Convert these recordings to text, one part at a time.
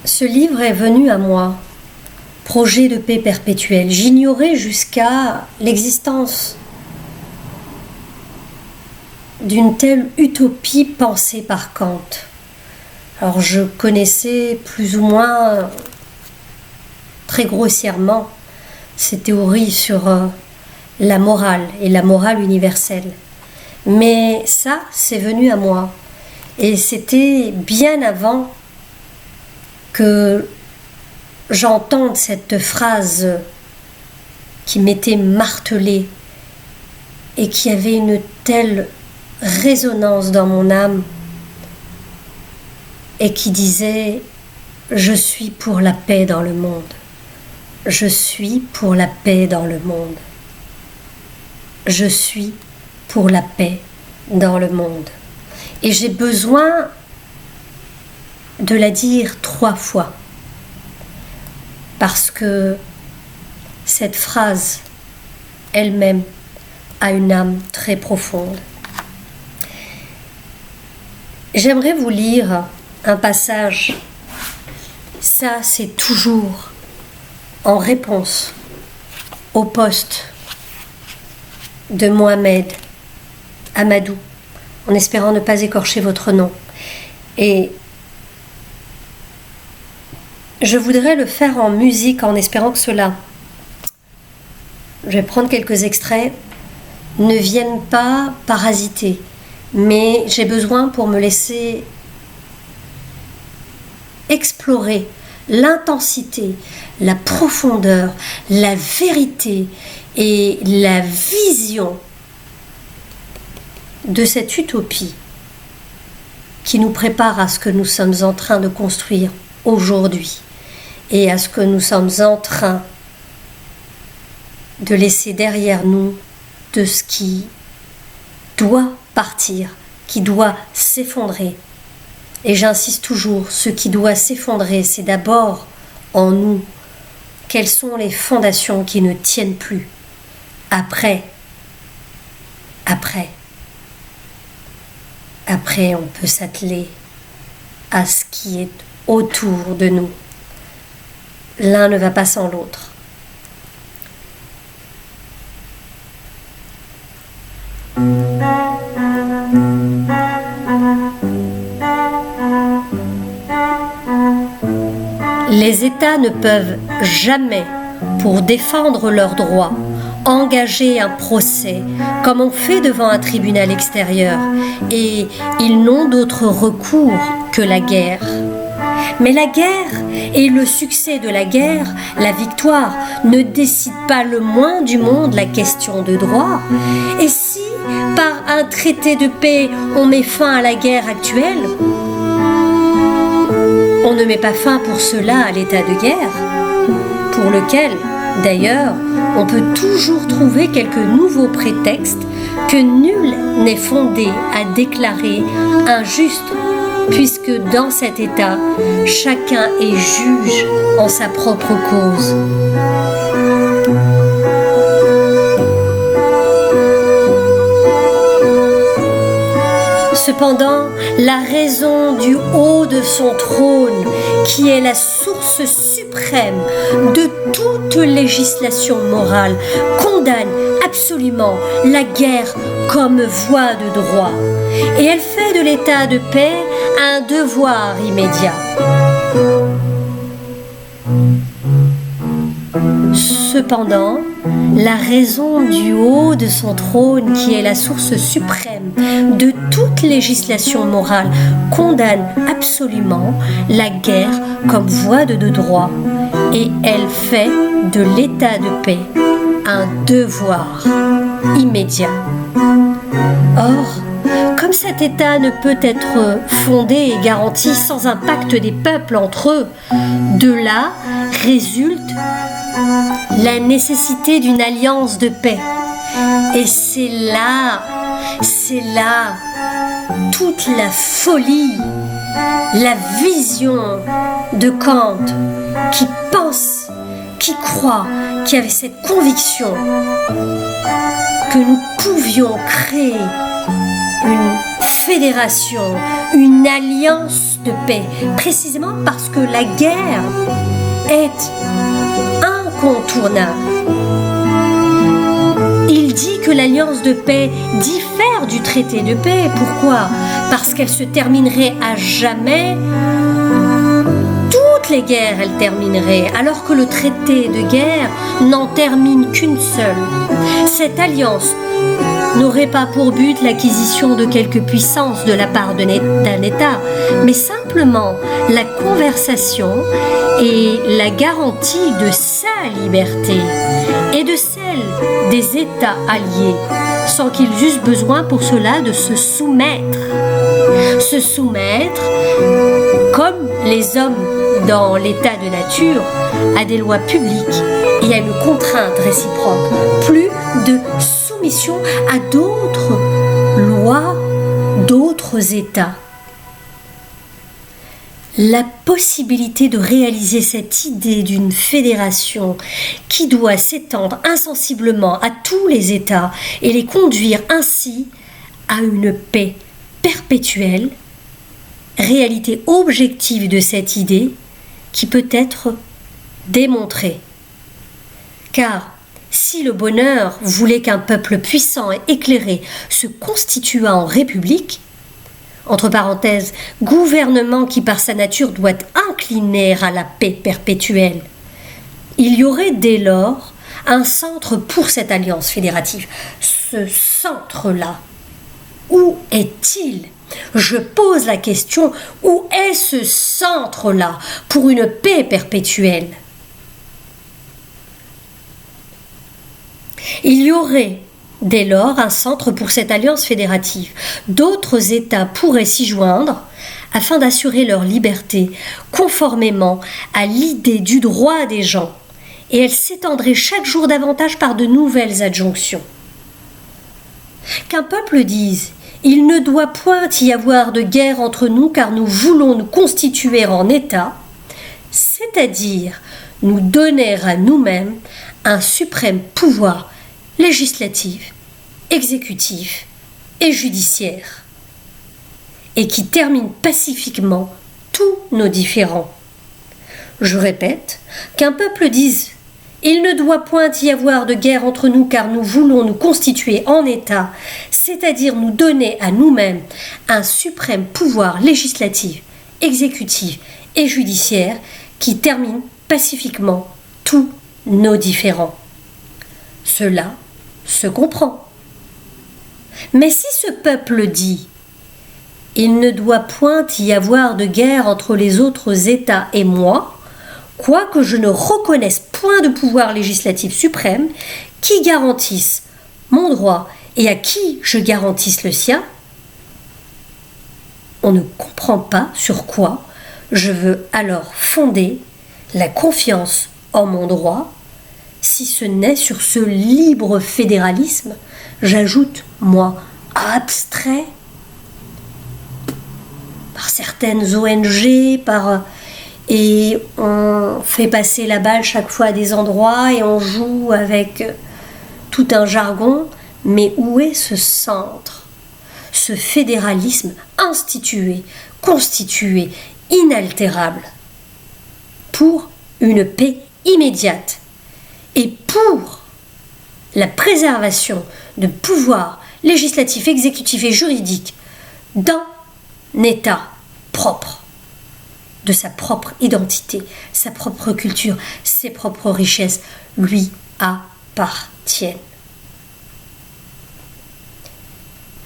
Ce livre est venu à moi, projet de paix perpétuelle. J'ignorais jusqu'à l'existence d'une telle utopie pensée par Kant. Alors je connaissais plus ou moins, très grossièrement, ses théories sur la morale et la morale universelle. Mais ça, c'est venu à moi. Et c'était bien avant que j'entende cette phrase qui m'était martelée et qui avait une telle résonance dans mon âme et qui disait « Je suis pour la paix dans le monde. Je suis pour la paix dans le monde. Je suis pour la paix dans le monde. » Et j'ai besoin de la dire 3 fois. Parce que cette phrase elle-même a une âme très profonde. J'aimerais vous lire un passage. Ça, c'est toujours en réponse au poste de Mohamed Amadou, en espérant ne pas écorcher votre nom. Et je voudrais le faire en musique, en espérant que cela, je vais prendre quelques extraits, ne viennent pas parasiter. Mais j'ai besoin pour me laisser explorer l'intensité, la profondeur, la vérité et la vision de cette utopie qui nous prépare à ce que nous sommes en train de construire aujourd'hui et à ce que nous sommes en train de laisser derrière nous, de ce qui doit partir, qui doit s'effondrer. Et j'insiste toujours, ce qui doit s'effondrer, c'est d'abord en nous. Quelles sont les fondations qui ne tiennent plus? Après, on peut s'atteler à ce qui est autour de nous. L'un ne va pas sans l'autre. Les États ne peuvent jamais, pour défendre leurs droits, engager un procès comme on fait devant un tribunal extérieur, et ils n'ont d'autre recours que la guerre. Mais la guerre et le succès de la guerre, la victoire, ne décident pas le moins du monde la question de droit. Et si, par un traité de paix, on met fin à la guerre actuelle, on ne met pas fin pour cela à l'état de guerre, pour lequel, d'ailleurs, on peut toujours trouver quelques nouveaux prétextes que nul n'est fondé à déclarer injustes, puisque dans cet état, chacun est juge en sa propre cause. Cependant, la raison du haut de son trône, qui est la source suprême de toute législation morale, condamne absolument la guerre comme voie de droit. Et elle fait de l'état de paix un devoir immédiat. Cependant, la raison du haut de son trône, qui est la source suprême de toute législation morale, condamne absolument la guerre comme voie de droit, et elle fait de l'état de paix un devoir immédiat. Or, comme cet état ne peut être fondé et garanti sans un pacte des peuples entre eux, de là résulte la nécessité d'une alliance de paix. Et c'est là toute la folie, la vision de Kant qui pense, qui croit, qui avait cette conviction que nous pouvions créer une fédération, une alliance de paix, précisément parce que la guerre est incontournable. Il dit que l'alliance de paix diffère du traité de paix. Pourquoi? Parce qu'elle se terminerait à jamais. Toutes les guerres, elles termineraient, alors que le traité de guerre n'en termine qu'une seule. Cette alliance n'aurait pas pour but l'acquisition de quelque puissance de la part d'un État, mais simplement la conversation et la garantie de sa liberté et de celle des États alliés, sans qu'ils eussent besoin pour cela de se soumettre. Se soumettre, comme les hommes dans l'état de nature, à des lois publiques et à une contrainte réciproque, plus de soumission à d'autres lois, d'autres États. La possibilité de réaliser cette idée d'une fédération qui doit s'étendre insensiblement à tous les États et les conduire ainsi à une paix perpétuelle, réalité objective de cette idée qui peut être démontrée. Car si le bonheur voulait qu'un peuple puissant et éclairé se constituât en république, entre parenthèses, gouvernement qui par sa nature doit incliner à la paix perpétuelle, il y aurait dès lors un centre pour cette alliance fédérative. Ce centre-là, où est-il? Je pose la question, où est ce centre-là pour une paix perpétuelle? Il y aurait dès lors un centre pour cette alliance fédérative. D'autres États pourraient s'y joindre afin d'assurer leur liberté conformément à l'idée du droit des gens, et elle s'étendrait chaque jour davantage par de nouvelles adjonctions. Qu'un peuple dise « Il ne doit point y avoir de guerre entre nous car nous voulons nous constituer en État », c'est-à-dire nous donner à nous-mêmes un suprême pouvoir législatif, exécutif et judiciaire, et qui termine pacifiquement tous nos différends. Je répète, qu'un peuple dise « Il ne doit point y avoir de guerre entre nous car nous voulons nous constituer en État », c'est-à-dire nous donner à nous-mêmes un suprême pouvoir législatif, exécutif et judiciaire qui termine pacifiquement tous nos différends. Cela se comprend. Mais si ce peuple dit « Il ne doit point y avoir de guerre entre les autres États et moi », quoique je ne reconnaisse point de pouvoir législatif suprême qui garantisse mon droit et à qui je garantisse le sien, on ne comprend pas sur quoi je veux alors fonder la confiance en mon droit, si ce n'est sur ce libre fédéralisme, j'ajoute, moi, abstrait, par certaines ONG, et on fait passer la balle chaque fois à des endroits et on joue avec tout un jargon, mais où est ce centre, ce fédéralisme institué, constitué, inaltérable, pour une paix immédiate et pour la préservation de pouvoirs législatifs, exécutifs et juridiques d'un État propre, de sa propre identité, sa propre culture, ses propres richesses lui appartiennent.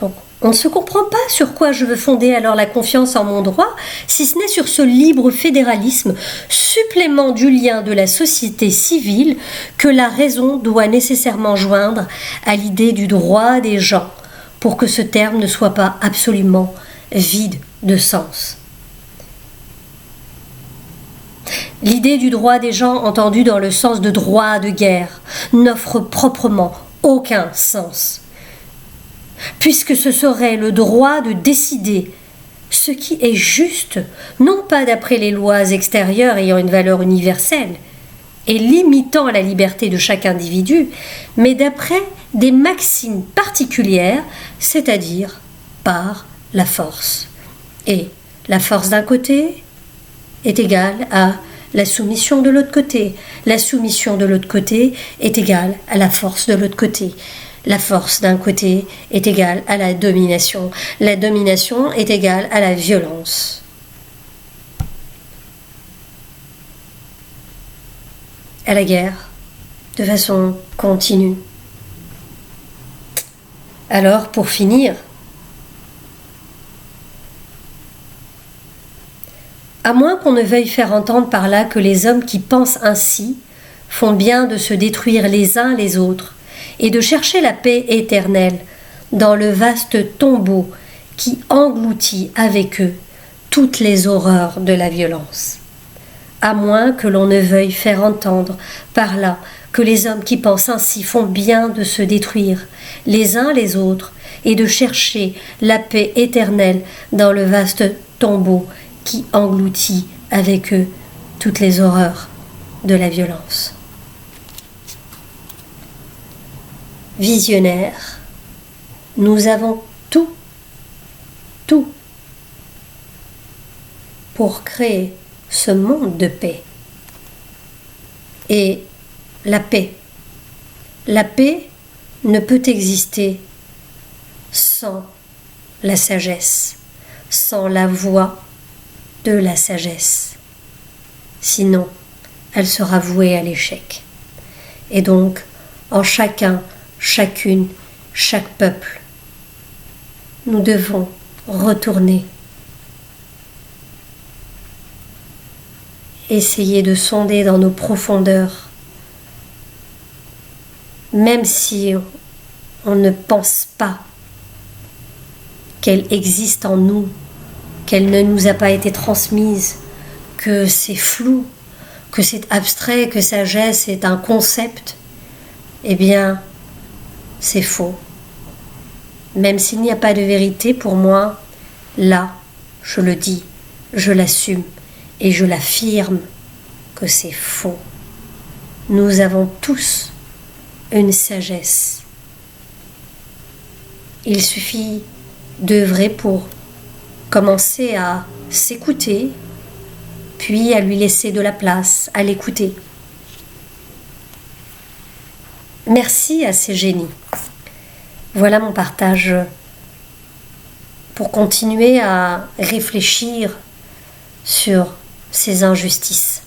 Donc, on ne se comprend pas sur quoi je veux fonder alors la confiance en mon droit, si ce n'est sur ce libre fédéralisme, supplément du lien de la société civile que la raison doit nécessairement joindre à l'idée du droit des gens, pour que ce terme ne soit pas absolument vide de sens. L'idée du droit des gens entendue dans le sens de droit de guerre n'offre proprement aucun sens, puisque ce serait le droit de décider ce qui est juste, non pas d'après les lois extérieures ayant une valeur universelle et limitant la liberté de chaque individu, mais d'après des maximes particulières, c'est-à-dire par la force. Et la force d'un côté est égale à la soumission de l'autre côté. La soumission de l'autre côté est égale à la force de l'autre côté. La force d'un côté est égale à la domination. La domination est égale à la violence. À la guerre, de façon continue. Alors, pour finir, à moins qu'on ne veuille faire entendre par là que les hommes qui pensent ainsi font bien de se détruire les uns les autres et de chercher la paix éternelle dans le vaste tombeau qui engloutit avec eux toutes les horreurs de la violence. À moins que l'on ne veuille faire entendre par là que les hommes qui pensent ainsi font bien de se détruire les uns les autres et de chercher la paix éternelle dans le vaste tombeau qui engloutit avec eux toutes les horreurs de la violence. Visionnaires, nous avons tout pour créer ce monde de paix. Et la paix ne peut exister sans la sagesse, sans la voie de la sagesse. Sinon, elle sera vouée à l'échec. Et donc, en chacun, chacune, chaque peuple, nous devons retourner, essayer de sonder dans nos profondeurs, même si on ne pense pas qu'elle existe en nous, qu'elle ne nous a pas été transmise, que c'est flou, que c'est abstrait, que sagesse est un concept, eh bien, c'est faux. Même s'il n'y a pas de vérité pour moi, là, je le dis, je l'assume et je l'affirme que c'est faux. Nous avons tous une sagesse. Il suffit d'œuvrer pour commencer à s'écouter, puis à lui laisser de la place, à l'écouter. Merci à ces génies. Voilà mon partage pour continuer à réfléchir sur ces injustices.